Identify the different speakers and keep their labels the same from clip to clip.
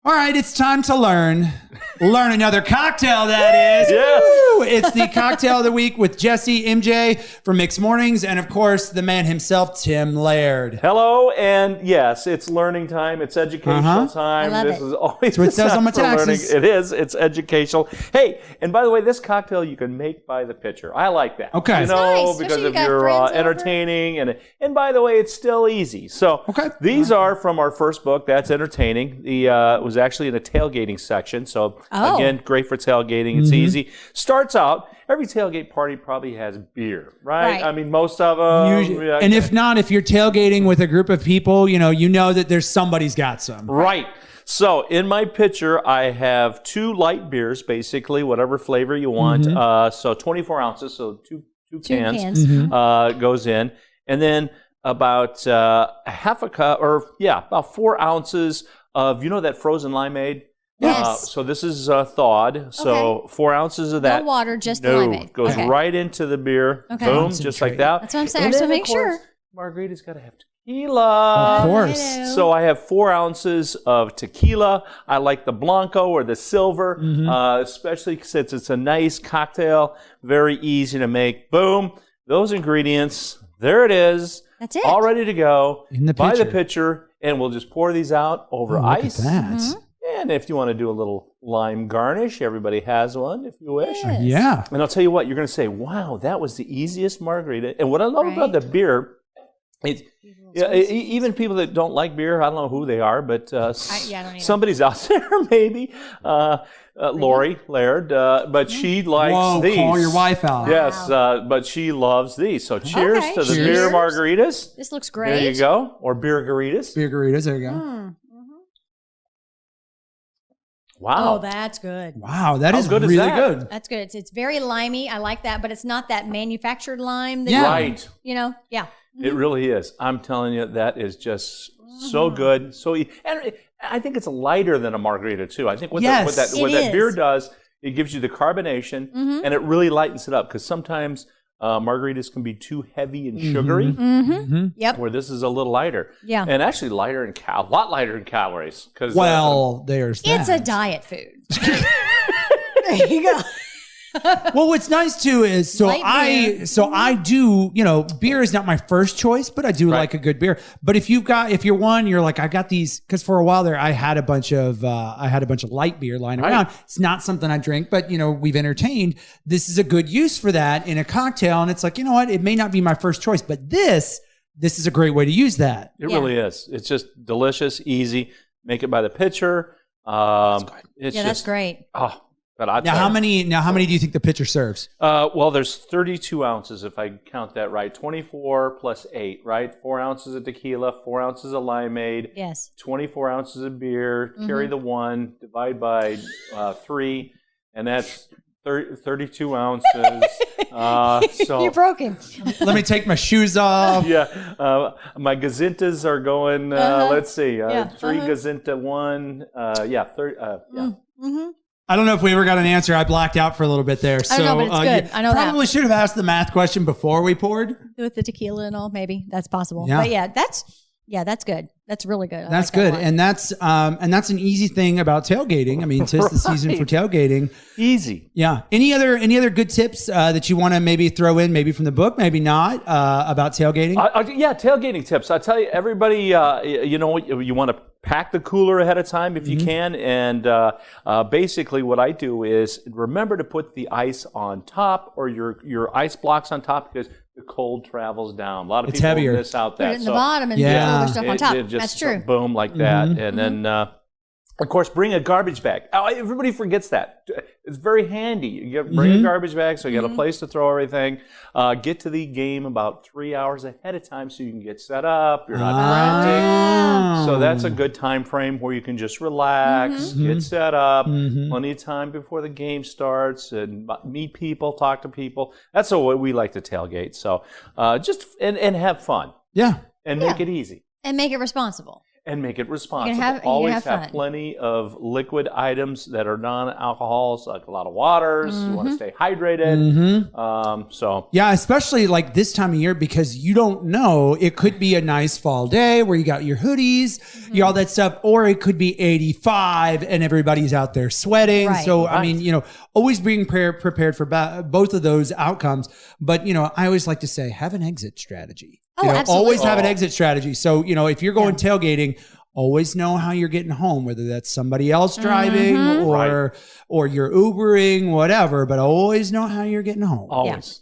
Speaker 1: All right, it's time to learn another cocktail, that is.
Speaker 2: Yes.
Speaker 1: Woo! It's the cocktail of the week with Jesse, MJ from Mixed Mornings, and of course, the man himself, Tim Laird.
Speaker 2: Hello, and yes, it's learning time. It's educational time.
Speaker 3: I love
Speaker 2: This
Speaker 3: it.
Speaker 2: is always
Speaker 1: That's what it says
Speaker 2: time
Speaker 1: on my
Speaker 2: for learning.
Speaker 1: taxes.
Speaker 2: It is. It's educational. Hey, and by the way, this cocktail you can make by the pitcher. I like that.
Speaker 1: Okay.
Speaker 2: You
Speaker 1: That's
Speaker 2: know,
Speaker 3: nice,
Speaker 2: because
Speaker 3: especially
Speaker 2: if
Speaker 3: you got
Speaker 2: you're
Speaker 3: friends over.
Speaker 2: entertaining, and by the way, it's still easy. So
Speaker 1: Okay.
Speaker 2: these are from our first book. That's entertaining. It was actually in a tailgating section. So
Speaker 3: Oh.
Speaker 2: again, great for tailgating. It's easy. Starts out. Every tailgate party probably has beer, right?
Speaker 3: Right.
Speaker 2: I mean, most of them.
Speaker 1: Usually, and if not, if you're tailgating with a group of people, you know that there's somebody's got some.
Speaker 2: Right. So in my pitcher, I have 2 light beers, basically, whatever flavor you want. So 24 ounces, so two cans, goes in. And then about half a cup, about 4 ounces of, that frozen limeaid?
Speaker 3: Yes.
Speaker 2: So this is thawed. So 4 ounces of that.
Speaker 3: No water, just the limeade.
Speaker 2: Goes
Speaker 3: Okay.
Speaker 2: right into the beer.
Speaker 3: Okay.
Speaker 2: Boom, just like that.
Speaker 3: That's what I'm saying.
Speaker 2: And
Speaker 3: I just
Speaker 2: then,
Speaker 3: want to
Speaker 2: of
Speaker 3: make
Speaker 2: course,
Speaker 3: sure.
Speaker 2: Margarita's got to have tequila.
Speaker 1: Of course.
Speaker 3: Hello.
Speaker 2: So I have 4 ounces of tequila. I like the blanco or the silver, especially since it's a nice cocktail, very easy to make. Boom, those ingredients, there it is.
Speaker 3: That's it.
Speaker 2: All ready to go.
Speaker 1: In the
Speaker 2: By the
Speaker 1: pitcher.
Speaker 2: pitcher, and we'll just pour these out over
Speaker 1: Look
Speaker 2: ice.
Speaker 1: at that.
Speaker 3: Mm-hmm.
Speaker 2: And if you want to do a little lime garnish, everybody has one if you wish.
Speaker 3: Yes.
Speaker 1: Yeah.
Speaker 2: And I'll tell you what, you're going to say, wow, that was the easiest margarita. And what I love about
Speaker 3: Right.
Speaker 2: the beer, even people that don't like beer, I don't know who they are, but
Speaker 3: I don't either.
Speaker 2: somebody's out there maybe. Lori Laird, but she likes
Speaker 1: Whoa,
Speaker 2: these.
Speaker 1: call your wife out.
Speaker 2: Yes, but she loves these. So cheers
Speaker 3: Okay,
Speaker 2: to the
Speaker 1: cheers.
Speaker 2: beer margaritas.
Speaker 3: This looks great.
Speaker 2: There you go. Or beer-garitas.
Speaker 1: Beer-garitas, there you go.
Speaker 3: Mm.
Speaker 2: Wow.
Speaker 3: Oh, that's good.
Speaker 1: Wow, that
Speaker 2: How
Speaker 1: is
Speaker 2: good is
Speaker 1: really
Speaker 2: that?
Speaker 1: good.
Speaker 3: That's good. It's very limey. I like that, but it's not that manufactured lime. That
Speaker 1: Yeah.
Speaker 2: Right.
Speaker 3: Yeah.
Speaker 2: It really is. I'm telling you, that is just so good. And I think it's lighter than a margarita too. I think what
Speaker 1: Yes.
Speaker 2: what
Speaker 3: It
Speaker 2: that beer
Speaker 3: is.
Speaker 2: does, it gives you the carbonation, and it really lightens it up. Because sometimes margaritas can be too heavy and sugary,
Speaker 3: Mm-hmm. Yep.
Speaker 2: where this is a little lighter.
Speaker 3: Yeah.
Speaker 2: And actually lighter in a lot lighter in calories. Because
Speaker 1: Well, there's that.
Speaker 3: It's a diet food. There you go.
Speaker 1: Well, what's nice too is
Speaker 3: Light beer.
Speaker 1: I do, beer is not my first choice, but I do like a good beer. But if you're one, you're like, I got these, because for a while there I had a bunch of light beer lying around. It's not something I drink, but we've entertained. This is a good use for that in a cocktail, and it's like, you know what, it may not be my first choice, but this is a great way to use that.
Speaker 2: It really is. It's just delicious, easy. Make it by the pitcher.
Speaker 3: That's great.
Speaker 2: Oh, but I
Speaker 1: Now how many do you think the pitcher serves?
Speaker 2: well, there's 32 ounces if I count that right. 24 plus 8, right? 4 ounces of tequila, 4 ounces of limeade,
Speaker 3: Yes.
Speaker 2: 24 ounces of beer. Carry the 1, divide by 3, and that's 32 ounces. So
Speaker 3: You broke him.
Speaker 1: Let me take my shoes off.
Speaker 2: yeah, my gazintas are going. Let's see, 3 gazinta 1. 30.
Speaker 3: Mm-hmm.
Speaker 1: I don't know if we ever got an answer. I blacked out for a little bit there.
Speaker 3: I don't know, but it's good. I know that.
Speaker 1: Probably should have asked the math question before we poured.
Speaker 3: With the tequila and all, maybe that's possible.
Speaker 1: Yeah.
Speaker 3: But that's good. That's really good. I
Speaker 1: That's
Speaker 3: like that a
Speaker 1: good,
Speaker 3: lot.
Speaker 1: and that's an easy thing about tailgating. I mean, 'tis the season for tailgating.
Speaker 2: Easy.
Speaker 1: Yeah. Any other good tips that you want to maybe throw in, maybe from the book, maybe not, about tailgating?
Speaker 2: Tailgating tips. I tell you, everybody, you want to pack the cooler ahead of time if you can. And basically what I do is remember to put the ice on top, or your ice blocks on top, because the cold travels down. A lot of
Speaker 1: It's
Speaker 2: people
Speaker 1: heavier.
Speaker 2: miss out
Speaker 3: Put
Speaker 2: that.
Speaker 3: it in the bottom and put other stuff on top. That's true.
Speaker 2: Boom, like that. And then, of course, bring a garbage bag. Oh, everybody forgets that. It's very handy. Bring a garbage bag so you got a place to throw everything. Get to the game about 3 hours ahead of time so you can get set up. You're not frantic. So that's a good time frame where you can just relax, get set up, plenty of time before the game starts, and meet people, talk to people. That's the way we like to tailgate. So just and have fun.
Speaker 1: Yeah.
Speaker 2: And make it easy.
Speaker 3: And make it responsible.
Speaker 2: and make it responsible.
Speaker 3: you're
Speaker 2: Always
Speaker 3: gonna have fun.
Speaker 2: plenty of liquid items that are non-alcohols, like a lot of waters. You want to stay hydrated. So
Speaker 1: Yeah, especially like this time of year because you don't know. It could be a nice fall day where you got your hoodies, you all that stuff, or it could be 85 and everybody's out there sweating.
Speaker 3: Right.
Speaker 1: So, I mean, always being prepared for both of those outcomes. But, I always like to say, have an exit strategy.
Speaker 3: Oh, absolutely.
Speaker 1: Always have an exit strategy. So, if you're going tailgating, always know how you're getting home, whether that's somebody else driving or you're Ubering, whatever, but always know how you're getting home.
Speaker 2: Always.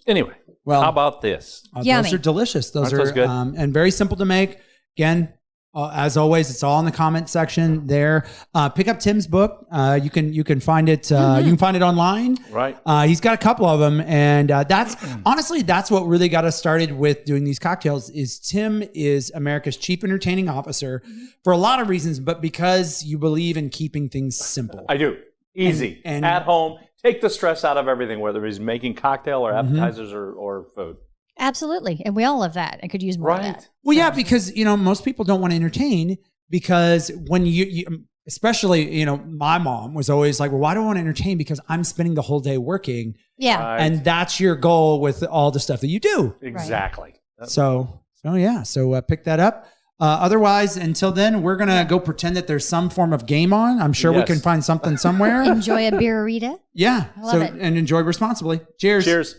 Speaker 2: Anyway,
Speaker 1: Well,
Speaker 2: how about this?
Speaker 3: Yummy.
Speaker 1: Those are delicious. Those
Speaker 2: Aren't those
Speaker 1: are
Speaker 2: good?
Speaker 1: And very simple to make. Again, as always, it's all in the comment section there. Pick up Tim's book. You can find it. You can find it online.
Speaker 2: Right.
Speaker 1: He's got a couple of them, and that's honestly that's what really got us started with doing these cocktails. Is Tim is America's chief entertaining officer for a lot of reasons, but because you believe in keeping things simple.
Speaker 2: I do. Easy.
Speaker 1: And
Speaker 2: at home. Take the stress out of everything, whether he's making cocktail or appetizers or food.
Speaker 3: Absolutely. And we all love that. I could use more of that.
Speaker 1: Well, yeah, because most people don't want to entertain because when you especially my mom was always like, well, why do I want to entertain? Because I'm spending the whole day working.
Speaker 3: Yeah.
Speaker 2: Right.
Speaker 1: And that's your goal with all the stuff that you do.
Speaker 2: Exactly.
Speaker 1: So pick that up. Otherwise, until then, we're going to go pretend that there's some form of game on. I'm sure we can find something somewhere.
Speaker 3: Enjoy a Beer-garita.
Speaker 1: Yeah.
Speaker 3: I love it.
Speaker 1: And enjoy responsibly. Cheers.
Speaker 2: Cheers.